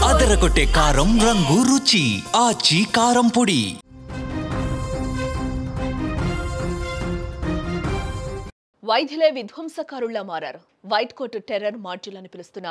అదరగొట్టే కారం రంగు రుచి ఆచి కారం పొడి. వైద్యులే విధ్వంసకారుల్లా మారారు. వైట్ కోట్ టెర్రర్ మాడ్యూల్ అని పిలుస్తున్న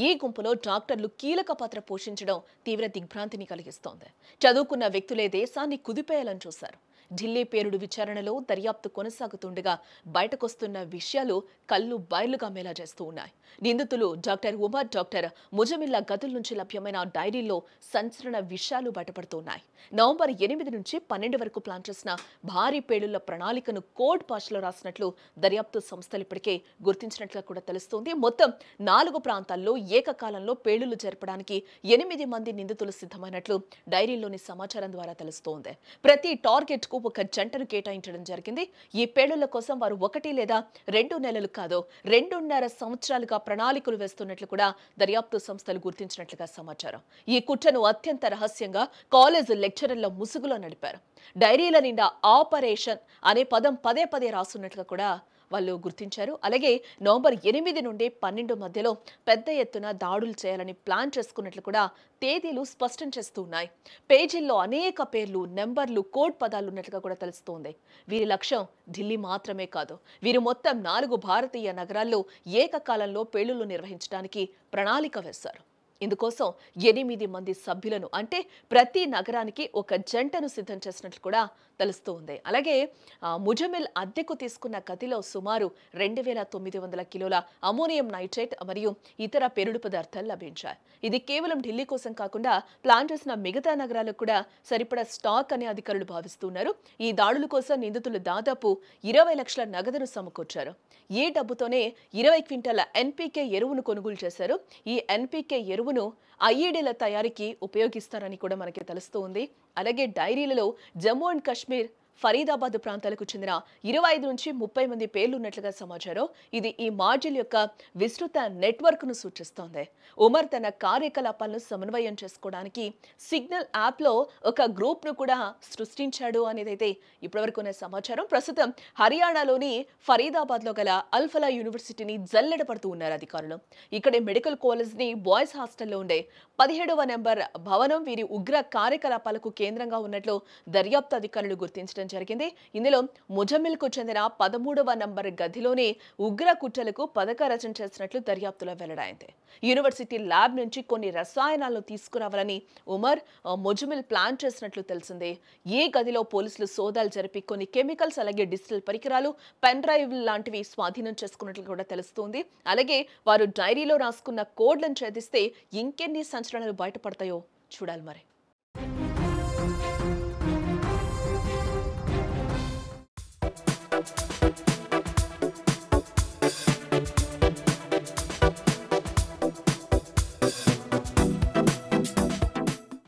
ఈ గుంపులో డాక్టర్లు కీలక పాత్ర పోషించడం తీవ్ర దిగ్భ్రాంతిని కలిగిస్తోంది. చదువుకున్న వ్యక్తులే దేశాన్ని కుదిపేయాలని చూశారు. ఢిల్లీ పేరుడు విచారణలో దర్యాప్తు కొనసాగుతుండగా బయటకొస్తున్న విషయాలు కళ్ళు బయలుగా మేలా చేస్తూ ఉన్నాయి. నిందితులు డాక్టర్ ఉమర్, డాక్టర్ ముజమిల్లా గదుల నుంచి లభ్యమైన డైరీల్లో సంచలన విషయాలు బయటపడుతున్నాయి. నవంబర్ 8 నుంచి 12 వరకు ప్లాన్ చేసిన భారీ పేలుళ్ల ప్రణాళికను కోడ్ భాషలో రాసినట్లు దర్యాప్తు సంస్థలు ఇప్పటికే గుర్తించినట్లు కూడా తెలుస్తోంది. మొత్తం 4 ప్రాంతాల్లో ఏకకాలంలో పేలుళ్లు జరపడానికి 8 మంది నిందితులు సిద్ధమైనట్లు డైరీలోని సమాచారం ద్వారా తెలుస్తోంది. ప్రతి టార్గెట్ కు ఒక జంటను కేటాయించడం జరిగింది. ఈ పేలుళ్ల కోసం వారు 1 లేదా 2 నెలలు కాదు 2.5 సంవత్సరాలుగా ప్రణాళికలు వేస్తున్నట్లు కూడా దర్యాప్తు సంస్థలు గుర్తించినట్లుగా సమాచారం. ఈ కుట్రను అత్యంత రహస్యంగా కాలేజ్ లెక్చరర్ల ముసుగులో నడిపారు. డైరీల నిండా ఆపరేషన్ అనే పదం పదే పదే రాస్తున్నట్లుగా కూడా వాళ్ళు గుర్తించారు. అలాగే నవంబర్ 8 నుండి 12 మధ్యలో పెద్ద ఎత్తున దాడులు చేయాలని ప్లాన్ చేసుకున్నట్లు కూడా తేదీలు స్పష్టం చేస్తూ ఉన్నాయి. పేజీల్లో అనేక పేర్లు, నెంబర్లు, కోడ్ పదాలు ఉన్నట్లుగా కూడా తెలుస్తోంది. వీరి లక్ష్యం ఢిల్లీ మాత్రమే కాదు, వీరు మొత్తం 4 భారతీయ నగరాల్లో ఏకకాలంలో పేలుళ్లు నిర్వహించడానికి ప్రణాళిక వేశారు. ఇందుకోసం 8 మంది సభ్యులను, అంటే ప్రతి నగరానికి ఒక జంటను సిద్ధం చేసినట్లు కూడా తెలుస్తోంది. అలాగే ముజమిల్ అద్దెకు తీసుకున్న గదిలో సుమారు 2900 కిలోల అమోనియం నైట్రేట్ మరియు ఇతర పేలుడు పదార్థాలు లభించాయి. ఇది కేవలం ఢిల్లీ కోసం కాకుండా ప్లాన్ చేసిన మిగతా నగరాలకు కూడా సరిపడా స్టాక్ అని అధికారులు భావిస్తున్నారు. ఈ దాడుల కోసం నిందితులు దాదాపు 20 లక్షల నగదును సమకూర్చారు. ఈ డబ్బుతోనే 20 క్వింటాల ఎన్పీకే ఎరువును కొనుగోలు చేశారు. ఈ ఎన్పీకే ఎరువును ఐఈడీల తయారీకి ఉపయోగిస్తారని కూడా మనకి తెలుస్తోంది. అలాగే డైరీలలో జమ్మూ అండ్ కాశ్మీర్, ఫరీదాబాద్ ప్రాంతాలకు చెందిన 25 నుంచి 30 మంది పేర్లు ఉన్నట్లుగా సమాచారం. ఇది ఈ మాడ్యూల్ యొక్క విస్తృత నెట్వర్క్ ను సూచిస్తోంది. ఉమర్ తన కార్యకలాపాలను సమన్వయం చేసుకోవడానికి సిగ్నల్ యాప్ లో ఒక గ్రూప్ ను కూడా సృష్టించాడు అనేదైతే ఇప్పటివరకు ఉన్న సమాచారం. ప్రస్తుతం హర్యానాలోని ఫరీదాబాద్ లో గల అల్ఫలా యూనివర్సిటీని జల్లెడపడుతూ ఉన్నారు అధికారులు. ఇక్కడే మెడికల్ కాలేజ్ ని బాయ్స్ హాస్టల్లో ఉండే 17వ నెంబర్ భవనం వీరి ఉగ్ర కార్యకలాపాలకు కేంద్రంగా ఉన్నట్లు దర్యాప్తు అధికారులు గుర్తించడం జరిగింది. ఇందులో ముజమిల్కు చెందిన 13వ నంబర్ గదిలోనే ఉగ్ర కుట్రలకు పథక రచన చేసినట్లు దర్యాప్తులో వెల్లడైంది. యూనివర్సిటీ ల్యాబ్ నుంచి కొన్ని రసాయనాలను తీసుకురావాలని ఉమర్, ముజమిల్ ప్లాన్ చేసినట్లు తెలిసింది. ఈ గదిలో పోలీసులు సోదాలు జరిపి కొన్ని కెమికల్స్, అలాగే డిజిటల్ పరికరాలు, పెన్ డ్రైవ్ లాంటివి స్వాధీనం చేసుకున్నట్లు కూడా తెలుస్తోంది. అలాగే వారు డైరీలో రాసుకున్న కోడ్లను ఛేదిస్తే ఇంకెన్ని సంచలనాలు బయటపడతాయో చూడాలి మరి.